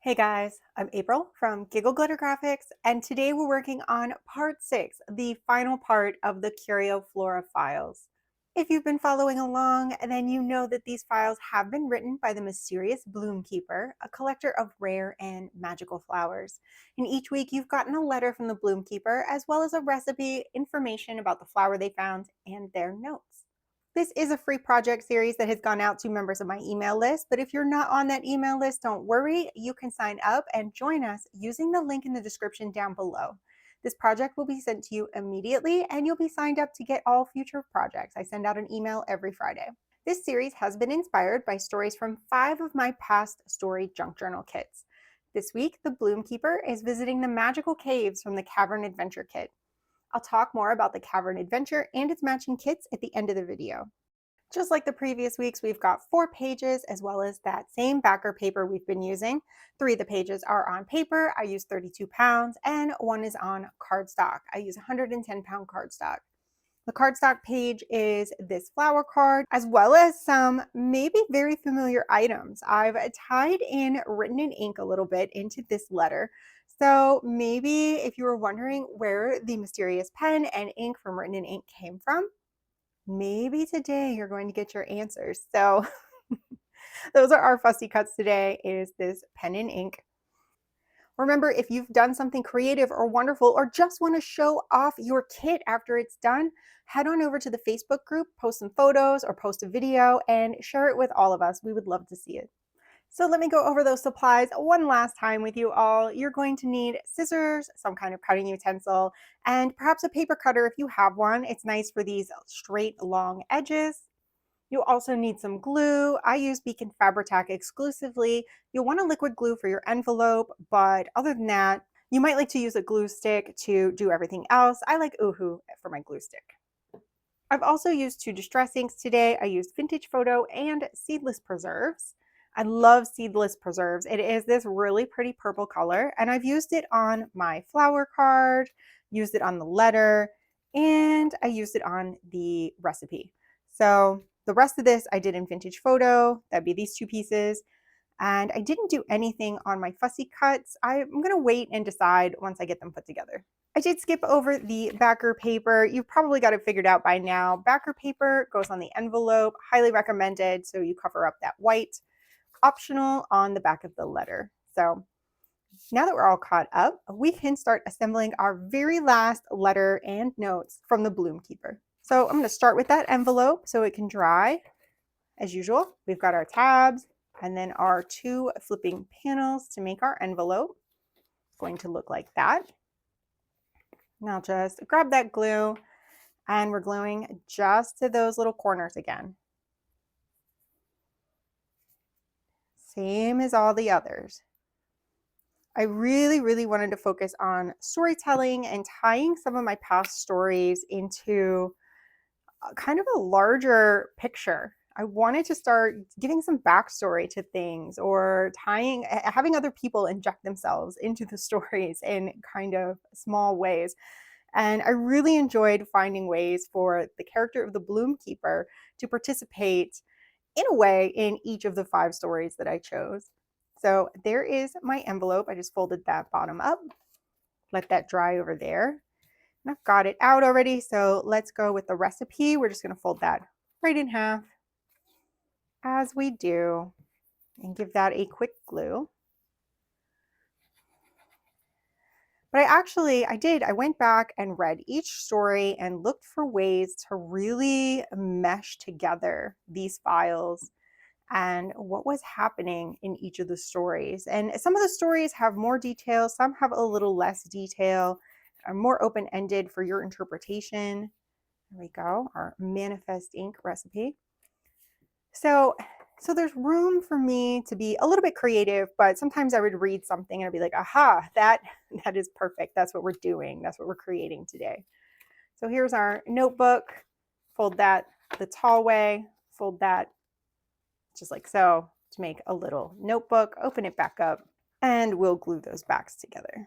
Hey guys, I'm April from Giggle Glitter Graphics, and today we're working on part 6, the final part of the Curioflora files. If you've been following along, then you know that these files have been written by the mysterious Bloom Keeper, a collector of rare and magical flowers. And each week you've gotten a letter from the Bloom Keeper, as well as a recipe, information about the flower they found, and their notes. This is a free project series that has gone out to members of my email list, but if you're not on that email list, don't worry. You can sign up and join us using the link in the description down below. This project will be sent to you immediately, and you'll be signed up to get all future projects. I send out an email every Friday. This series has been inspired by stories from 5 of my past story junk journal kits. This week, the Bloom Keeper is visiting the magical caves from the Cavern Adventure Kit. I'll talk more about the Cavern Adventure and its matching kits at the end of the video. Just like the previous weeks, we've got 4 pages as well as that same backer paper we've been using. 3 of the pages are on paper. I use 32 pounds and 1 is on cardstock. I use 110-pound cardstock. The cardstock page is this flower card, as well as some maybe very familiar items. I've tied in written in ink a little bit into this letter. So maybe if you were wondering where the mysterious pen and ink from written in ink came from, maybe today you're going to get your answers. So those are our fussy cuts today, is this pen and ink. Remember, if you've done something creative or wonderful or just want to show off your kit after it's done, head on over to the Facebook group, post some photos or post a video and share it with all of us. We would love to see it. So let me go over those supplies one last time with you all. You're going to need scissors, some kind of cutting utensil, and perhaps a paper cutter if you have one. It's nice for these straight, long edges. You'll also need some glue. I use Beacon Fabri-Tac exclusively. You'll want a liquid glue for your envelope, but other than that, you might like to use a glue stick to do everything else. I like Oohoo for my glue stick. I've also used 2 distress inks today. I used Vintage Photo and Seedless Preserves. I love Seedless Preserves. It is this really pretty purple color, and I've used it on my flower card, used it on the letter, and I used it on the recipe. So the rest of this I did in Vintage Photo. That'd be these 2 pieces. And I didn't do anything on my fussy cuts. I'm going to wait and decide once I get them put together. I did skip over the backer paper. You've probably got it figured out by now. Backer paper goes on the envelope, highly recommended, so you cover up that white. Optional on the back of the letter. So now that we're all caught up, we can start assembling our very last letter and notes from the Bloom Keeper. So I'm going to start with that envelope so it can dry. As usual, we've got our tabs and then our 2 flipping panels to make our envelope. It's going to look like that. Now just grab that glue, and we're gluing just to those little corners again. Same as all the others. I really wanted to focus on storytelling and tying some of my past stories into kind of a larger picture. I wanted to start giving some backstory to things, or having other people inject themselves into the stories in kind of small ways. And I really enjoyed finding ways for the character of the Bloom Keeper to participate in a way in each of the 5 stories that I chose. So there is my envelope. I just folded that bottom up, let that dry over there. And I've got it out already, so let's go with the recipe. We're just going to fold that right in half, as we do, and give that a quick glue. But I went back and read each story and looked for ways to really mesh together these files and what was happening in each of the stories. And some of the stories have more detail, some have a little less detail, are more open-ended for your interpretation. There we go, our manifest ink recipe. So there's room for me to be a little bit creative, but sometimes I would read something and I'd be like, aha, that is perfect. That's what we're doing. That's what we're creating today. So here's our notebook. Fold that the tall way, fold that just like so to make a little notebook, open it back up, and we'll glue those backs together.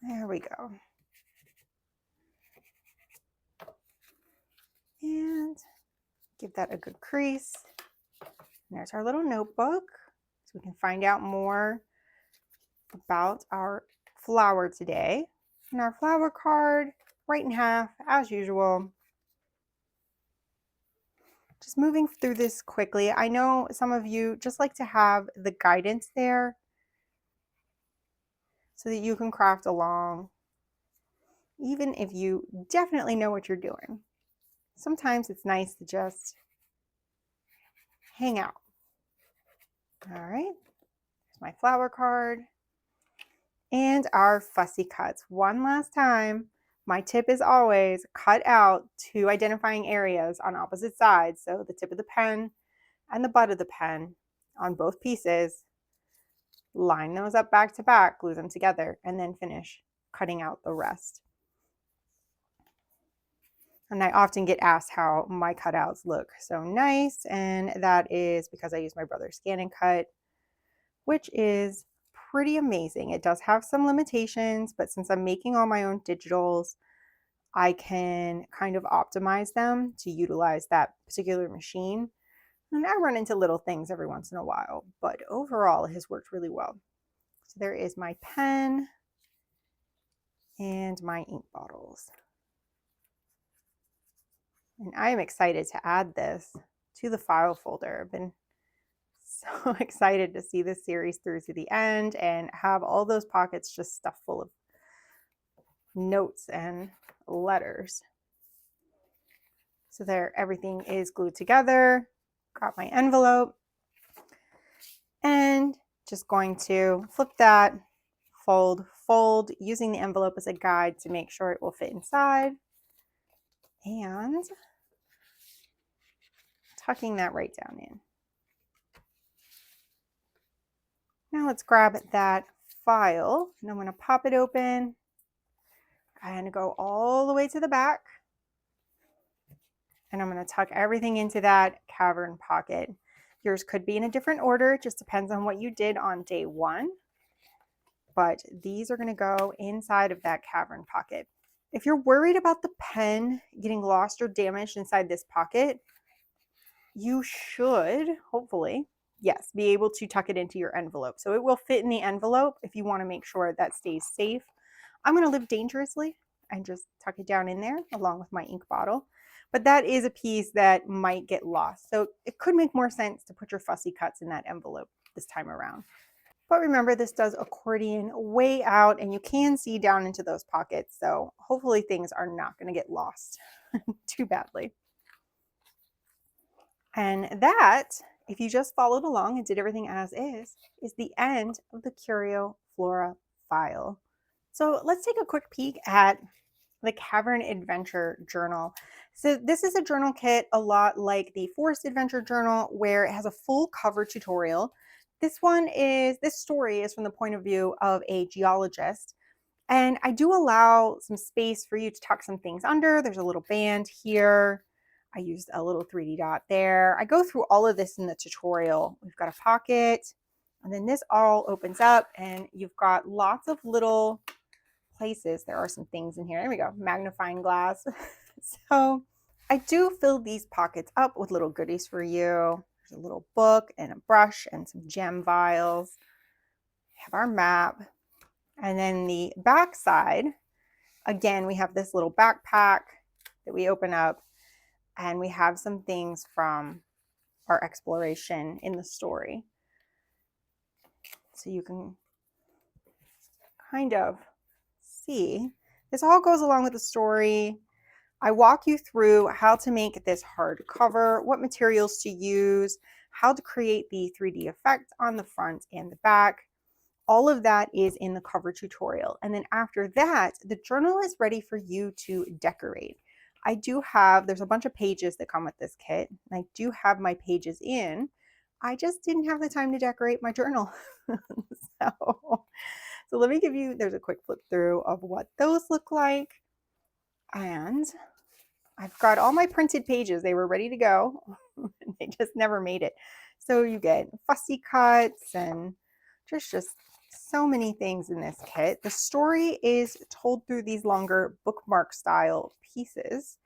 There we go. And Give that a good crease. And there's our little notebook, so we can find out more about our flower today. And our flower card, right in half, as usual. Just moving through this quickly. I know some of you just like to have the guidance there so that you can craft along, even if you definitely know what you're doing. Sometimes it's nice to just hang out. All right, here's my flower card and our fussy cuts. One last time, my tip is always cut out 2 identifying areas on opposite sides. So the tip of the pen and the butt of the pen on both pieces. Line those up back to back, glue them together, and then finish cutting out the rest. And I often get asked how my cutouts look so nice, and that is because I use my brother's Scan and Cut, which is pretty amazing. It does have some limitations, but since I'm making all my own digitals, I can kind of optimize them to utilize that particular machine. And I run into little things every once in a while, but overall it has worked really well. So there is my pen and my ink bottles. And I am excited to add this to the file folder. I've been so excited to see this series through to the end and have all those pockets just stuffed full of notes and letters. So there, everything is glued together. Got my envelope and just going to flip that, fold, fold, using the envelope as a guide to make sure it will fit inside, and tucking that right down in. Now let's grab that file, and I'm going to pop it open and go all the way to the back, and I'm going to tuck everything into that Cavern pocket. Yours could be in a different order, it just depends on what you did on day 1, but these are going to go inside of that Cavern pocket. If you're worried about the pen getting lost or damaged inside this pocket, you should, hopefully, yes, be able to tuck it into your envelope. So it will fit in the envelope if you want to make sure that stays safe. I'm going to live dangerously and just tuck it down in there along with my ink bottle. But that is a piece that might get lost. So it could make more sense to put your fussy cuts in that envelope this time around. But remember, this does accordion way out and you can see down into those pockets. So hopefully things are not going to get lost too badly. And that, if you just followed along and did everything as is the end of the Curioflora file. So let's take a quick peek at the Cavern Adventure Journal. So this is a journal kit a lot like the Forest Adventure Journal, where it has a full cover tutorial. This story is from the point of view of a geologist. And I do allow some space for you to tuck some things under. There's a little band here. I used a little 3D dot there. I go through all of this in the tutorial. We've got a pocket, and then this all opens up, and you've got lots of little places. There are some things in here. There we go, magnifying glass. So I do fill these pockets up with little goodies for you. There's a little book and a brush and some gem vials. We have our map. And then the back side, again, we have this little backpack that we open up, and we have some things from our exploration in the story. So you can kind of see, this all goes along with the story. I walk you through how to make this hardcover, what materials to use, how to create the 3D effect on the front and the back. All of that is in the cover tutorial. And then after that, the journal is ready for you to decorate. There's a bunch of pages that come with this kit. And I do have my pages in. I just didn't have the time to decorate my journal. So let me give you, there's a quick flip through of what those look like. And I've got all my printed pages. They were ready to go. They just never made it. So you get fussy cuts and just so many things in this kit. The story is told through these longer bookmark style pieces.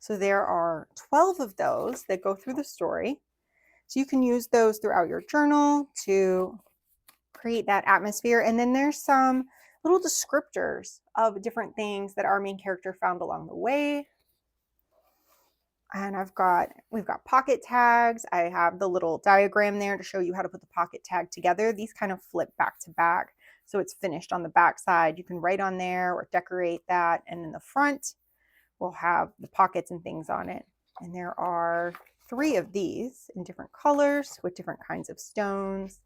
So there are 12 of those that go through the story. So you can use those throughout your journal to create that atmosphere. And then there's some little descriptors of different things that our main character found along the way. And we've got pocket tags. I have the little diagram there to show you how to put the pocket tag together. These kind of flip back to back, so it's finished on the back side. You can write on there or decorate that. And in the front, we'll have the pockets and things on it. And there are 3 of these in different colors with different kinds of stones.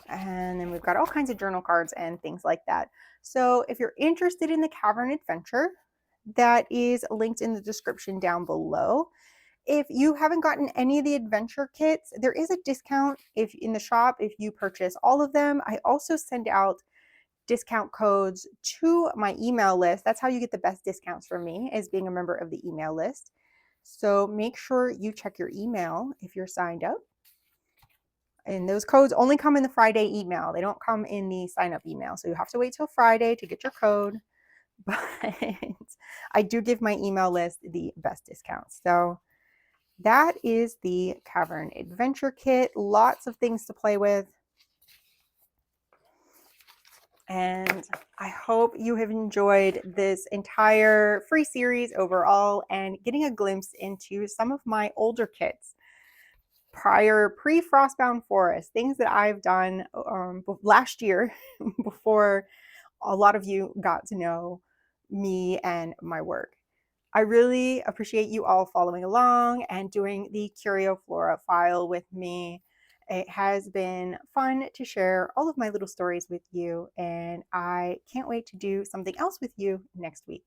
And then we've got all kinds of journal cards and things like that. So if you're interested in the Cavern adventure, that is linked in the description down below. If you haven't gotten any of the adventure kits, there is a discount if in the shop if you purchase all of them. I also send out discount codes to my email list. That's how you get the best discounts from me, is being a member of the email list. So make sure you check your email if you're signed up. And those codes only come in the Friday email. They don't come in the sign up email. So you have to wait till Friday to get your code. But I do give my email list the best discounts. So that is the Cavern Adventure Kit. Lots of things to play with. And I hope you have enjoyed this entire free series overall and getting a glimpse into some of my older kits. Pre-Frostbound Forest, things that I've done last year before a lot of you got to know me and my work. I really appreciate you all following along and doing the Curioflora file with me. It has been fun to share all of my little stories with you, and I can't wait to do something else with you next week.